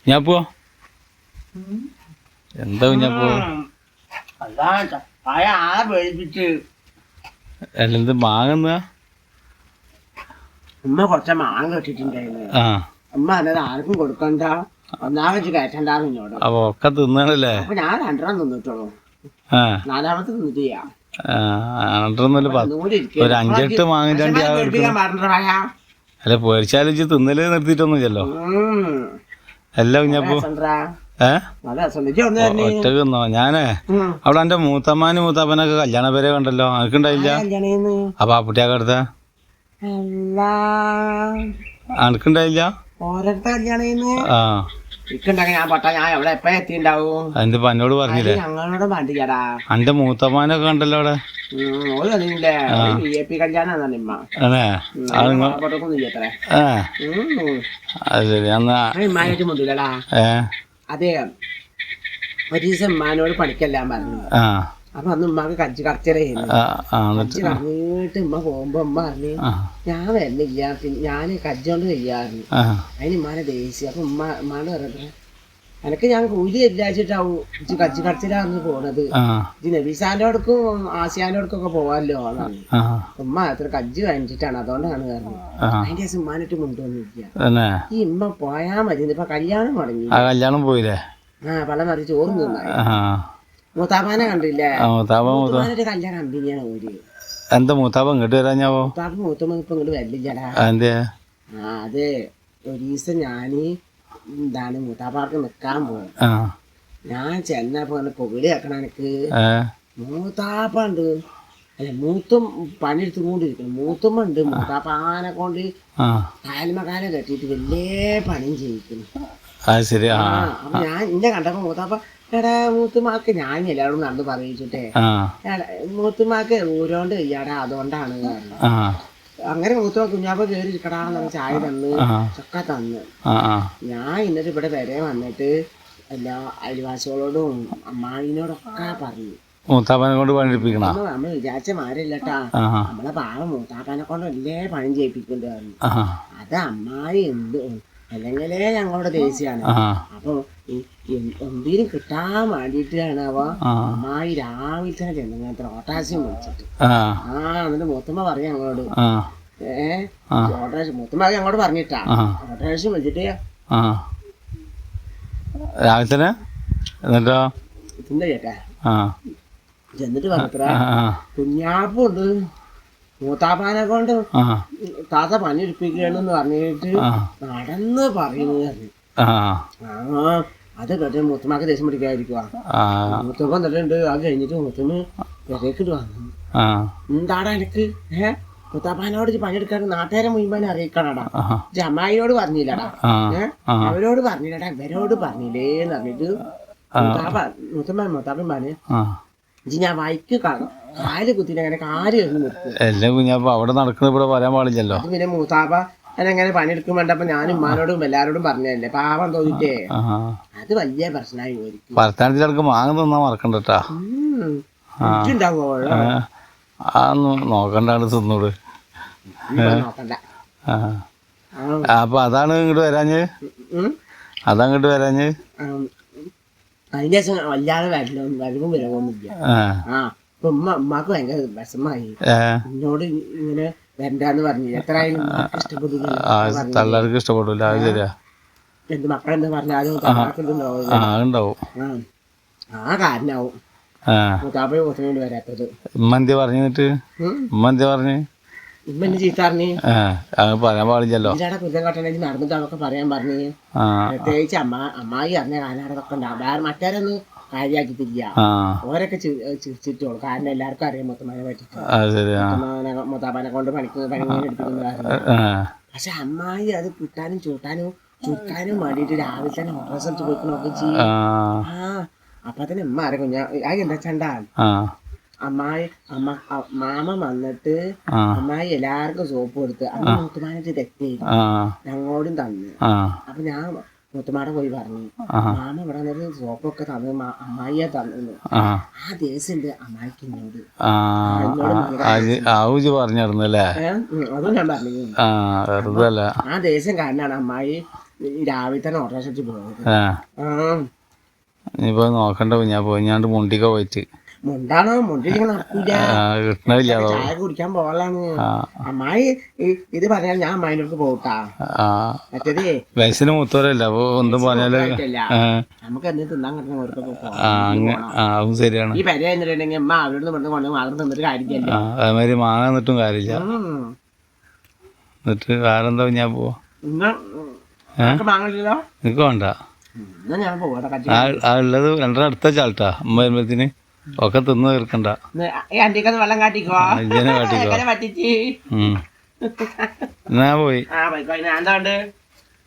കുഞ്ഞാപ്പോ എന്താ കുഞ്ഞാപ്പോ അല്ലെന്ത് മാങ്ങ ഉമ്മ കുറച്ച മാങ്ങ കിട്ടിട്ടുണ്ടായിരുന്നു. ഉമ്മ അല്ലാതെ ആർക്കും കൊടുക്കണ്ട, ഒന്നാമത് കയറ്റണ്ടാന്ന് എന്നോട്. അപ്പൊ ഒക്കെ തിന്നണല്ലേ? അപ്പൊ ഞാൻ രണ്ടെണ്ണം തിന്നിട്ടുള്ളൂ, നാലാമത്തെ തിന്നിട്ട് ചെയ്യാം. ഒരു 5-8 മാങ്ങ അല്ല പേടിച്ചാലിച്ച് തിന്നല് നിർത്തിയിട്ടൊന്നുമില്ലല്ലോ. അല്ല കുഞ്ഞാപ്പോ ഒറ്റക്ക് തിന്നോ? ഞാനേ അവിടെ എന്റെ മൂത്തമ്മാനും മൂത്താപ്പനൊക്കെ കല്യാണ പേരെ കണ്ടല്ലോ, അനക്കുണ്ടായില്ല? അപ്പൊ ആ കുട്ടിയൊക്കെ അടുത്ത അനക്കുണ്ടായില്ല? അതിന്റെ എന്നോട് പറഞ്ഞില്ലേ? എന്റെ മൂത്തമ്മാനൊക്കെ കണ്ടല്ലോ അവിടെ. അതെ, ഒരു ദിവസം ഉമ്മാനോട് പണിക്കെല്ലാം പറഞ്ഞു. അപ്പൊ അന്ന് ഉമ്മാക്ക് കജ്ജ് കറച്ചിലായിരുന്നു. കജ്ജ് കറങ്ങിട്ട് ഉമ്മ പോകുമ്പോ ഉമ്മ പറഞ്ഞു ഞാൻ വരുന്നില്ല, ഞാൻ കജ്ജോണ്ട് ചെയ്യാറുണ്ട്. അതിന് ഉമ്മാനെ ദേഷ്യം. അപ്പൊ ഉമ്മാനോട് പറഞ്ഞത് എനക്ക് ഞാൻ കൂലി ഇല്ലാച്ചിട്ടാവും ഇജ്ജ് കജ്ജ് കറച്ചിലാന്ന് പോണത്, ഇജ്ജ് നബീസാന്റെ അടുക്കും ആസിയാന്റെ അടുക്കൊക്കെ പോവാല്ലോ. ഉമ്മ അത്ര കജ്ജ് വാങ്ങിച്ചിട്ടാണ്, അതുകൊണ്ടാണ് പറഞ്ഞത്. അതിന്റെ ദിവസം ഉമ്മാനിട്ട് മുണ്ടൊന്നുമില്ല. ഈ ഉമ്മ പോയാ മതി. ഇപ്പൊ കല്യാണം മുടങ്ങി. കല്യാണം പോയില്ലേ? പല മതി ചോറ് തിന്നായി. മൂത്താപ്പാനെ കണ്ടില്ലേ? മൂത്താപ്പാനൊരു കല്യാണം കമ്പനിയാണ് ഒരു. എന്താ മൂത്താപ്പ ഇങ്ങോട്ട് വരാഞ്ഞാവോ? മൂത്താപ്പ മൂത്തമ്മ ഇപ്പൊ ഇങ്ങോട്ട് വരില്ലടാ. അതെ, ഒരു ദിവസം ഞാന് എന്താണ് മൂത്താപ്പാർക്ക് നിക്കാൻ പോകും. ഞാൻ ചെന്നപ്പോ പൊകിടി വെക്കണം എനിക്ക്. മൂത്താപ്പ ഉണ്ട്, അല്ല മൂത്തും പണിയെടുത്തുകൊണ്ടിരിക്കണം. മൂത്തുമ്മ ഉണ്ട്, മൂത്താപ്പാനെ കൊണ്ട് കാലുമകാലം കെട്ടിയിട്ട് വലിയ പണിയും ചെയ്യിക്കുന്നു. അപ്പൊ ഞാൻ ഇന്നെ കണ്ടപ്പോ മൂത്താപ്പ എടാ മൂത്തുമാക്ക് ഞാൻ എല്ലാവരും നടന്ന് പറയിച്ചിട്ടേ മൂത്തുമാക്ക് ഊരോണ്ട് ചെയ്യാടാ, അതുകൊണ്ടാണ് അങ്ങനെ. മൂത്തുമാ കുഞ്ഞാപ്പ കയറി ഇരിക്കടാന്ന് പറഞ്ഞ ചായ തന്ന് ചക്ക തന്ന്. ഞാൻ ഇന്നിട്ട് ഇവിടെ വരെ വന്നിട്ട് എല്ലാ അയൽവാസികളോടും അമ്മായിനോടൊക്കെ പറഞ്ഞു മൂത്താപ്പാനെ കൊണ്ട് പണിയെടുപ്പിക്കണം. നമ്മള് വിചാരിച്ച മാരില്ലട്ടാ, നമ്മളെ പാവം മൂത്താപ്പാനെ കൊണ്ട് വലിയ പണി ചെയ്യിപ്പിക്കണ്ടായിരുന്നു. അത് അമ്മായി എന്ത് അല്ലെങ്കിലേ ഞങ്ങളുടെ ദേശീയാണ്. അപ്പൊ എന്തെങ്കിലും കിട്ടാൻ വേണ്ടിയിട്ടാണ് അവ അമ്മായി രാവിലെ തന്നെ ചെന്നങ്ങനത്തെ ഓട്ടാശം വിളിച്ചിട്ട് എന്നിട്ട് മൂത്തമ്മ പറയാ ഞങ്ങളോട് ഓട്ടാശം മൂത്തമ്മ ഞങ്ങളോട് പറഞ്ഞിട്ടാ ഓട്ടാശം വിളിച്ചിട്ട് രാവിലെ തന്നെ എന്നിട്ടോ ഇതിന്റെ ചേട്ടാ ചെന്നിട്ട് പറഞ്ഞത്ര കുഞ്ഞാപ്പുണ്ട് മൂത്താപ്പാനെ കൊണ്ട് താത്ത പണിയെടുപ്പിക്കണെന്ന് പറഞ്ഞിട്ട് നടന്ന് പറയുന്നത്. അത് കേട്ട് മൂത്തമ്മക്ക് ദേഷ്യം പിടിക്കാതിരിക്കുക. മൂത്തമ്മ എന്നിട്ടുണ്ട്. അത് കഴിഞ്ഞിട്ട് മൂത്തമ്മ വിലക്കിട്ട് വന്നു. എന്താടാ എനിക്ക് മൂത്താപ്പാനോട് പണിയെടുക്കാൻ നാട്ടുകാരെ മുഴുവൻ അറിയിക്കണടാ, അമ്മായിനോട് പറഞ്ഞില്ലടാ, അവരോട് പറഞ്ഞില്ലടാ, ഇവരോട് പറഞ്ഞില്ലേന്ന് പറഞ്ഞിട്ട് മൂത്തമ്മ പറഞ്ഞു ഞാൻ വൈക്ക് കാല് കുത്തിന് അങ്ങനെ കാല് നിർത്തും. എല്ലാം കുഞ്ഞാപ്പ അവിടെ നടക്കുന്നത് ഇവിടെ പറയാൻ പാടില്ലല്ലോ. പിന്നെ മൂത്താപ്പ അതെങ്ങനെ പണിയെടുക്കും വേണ്ടപ്പോ ഞാനും ഉമ്മാനോടും എല്ലാരോടും പറഞ്ഞല്ലേ, പാവം തോന്നിട്ടേ അത് വലിയ പ്രശ്നമായി പോയിരിക്കും. ഭർത്താനത്തിലടക്ക് മാങ്ങ തിന്നാ മറക്കണ്ടട്ടാ. ഉണ്ടാവോ? അതൊന്നും നോക്കണ്ടാണ്, തിന്നോട് നോക്കണ്ട. അപ്പൊ അതാണ് ഇങ്ങോട്ട് വരാഞ്ഞ്, അതങ്ങോട്ട് വരാഞ്ഞ്. അതിന്റെ ശേഷം വല്ലാതെ വരവും വിലവൊന്നുമില്ല. ഇപ്പൊ ഉമ്മക്ക് ഭയങ്കര വിഷമായി. എന്നോട് ഇങ്ങനെ വരണ്ടാന്ന് പറഞ്ഞില്ല. എത്രയായാലും ഇഷ്ടപ്പെടില്ല, ഇഷ്ടപ്പെടില്ല. അത് ശരിയാ. എന്ത് മക്കളെന്താ പറഞ്ഞാലും ഉണ്ടാവും, ആ കാരണാവും മൂത്താപ്പയും മൂത്തനോട് വരാത്തത്. ഉമ്മ എന്ത് പറഞ്ഞിട്ട്? ഉമ്മ എന്ത് പറഞ്ഞു? ഉമ്മ എന്നെ ചീത്താറിഞ്ഞ് പറയാൻ പാടില്ലല്ലോ. കുറ്റം കട്ടണെങ്കിൽ നടന്നിട്ട് അതൊക്കെ പറയാൻ പറഞ്ഞു. പ്രത്യേകിച്ച് അമ്മായി അറിഞ്ഞ കാലഘട്ടമൊക്കെ ഉണ്ടാവും. വേറെ മറ്റേരൊന്നും കാര്യാക്കിട്ടില്ല. ഓരൊക്കെ ചിരിച്ചിട്ടോളൂ, കാരണം എല്ലാവർക്കും അറിയാം മുത്തമ്മനെ പറ്റിട്ട്. മുത്താപ്പാനെ കൊണ്ട് പണി എടുപ്പിക്കുന്നതായിരുന്നു. പക്ഷെ അമ്മായി അത് കിട്ടാനും ചുരുക്കാനും വേണ്ടിയിട്ട് രാവിലെ തന്നെ ഹോട്ടൽ സ്ഥലത്ത് പോയിക്കണൊക്കെ ചെയ്യും. അപ്പൊ തന്നെ ഉമ്മ ആരെ കുഞ്ഞാ എന്താ ചണ്ടാ അമ്മായി മാമ വന്നിട്ട് അമ്മായി എല്ലാവർക്കും സോപ്പ് കൊടുത്ത് അന്ന് മുത്തുമാനായിട്ട് തെറ്റായിരുന്നു, ഞങ്ങളോടും തന്നു. അപ്പൊ ഞാൻ മുത്തുമാടെ പോയി പറഞ്ഞു മാമ ഇവിടെ വന്നിട്ട് സോപ്പൊക്കെ തന്നു, അമ്മായിയെ തന്നു. ആ ദേശം ഉണ്ട് അമ്മായിക്ക് എന്നോട്. അതും ഞാൻ പറഞ്ഞു. ആ ദേശം കാരണമാണ് അമ്മായി രാവിലെ തന്നെ ഓട്ടോറിക്ഷ പോകും. ആ ഇനിയിപ്പോ നോക്കണ്ട ഞാൻ പോയിഞ്ഞാണ്ട് മുണ്ടിക്ക പോയിട്ട് മുണ്ടാണോ മുണ്ടി നടക്കൂല. കിട്ടണില്ല ചായ കുടിക്കാൻ പോകാനാണ്. അമ്മായി ഇത് പറഞ്ഞാൽ ഞാൻ അമ്മായിൻ്റെ അടുത്ത് പോകട്ടാ. മറ്റേത് വയസ്സിന് മൂത്തോരല്ല അപ്പൊ ഒന്നും പറഞ്ഞാല് നമുക്ക് എന്തെങ്കിലും തിന്നാൻ കിട്ടണം. അതും ശരിയാണ്. ഈ പെര എന്നിട്ടുണ്ടെങ്കിൽ അമ്മ അവരോട് കൊണ്ട് കൊണ്ട് മാത്രം തിന്നിട്ട് കാര്യമില്ല. അതേമാതിരി മാങ്ങ എന്നിട്ടും കാര്യമില്ല. എന്നിട്ട് വേറെന്താ ഞാൻ പോവാ മാങ്ങില്ലല്ലോ. നിനക്ക് വേണ്ട ഞാൻ പോകട്ടെ. ഉള്ളത് 2 അടുത്ത ചാൾട്ടാ അമ്മ വരുമ്പത്തിന് ഒക്കെ തിന്ന് തീർക്കണ്ട. അണ്ടിക്കൊന്ന് വെള്ളം കാട്ടിക്കോ. കാട്ടിക്കോ പറ്റിച്ച് എന്നാ പോയി. എന്താണ്ട്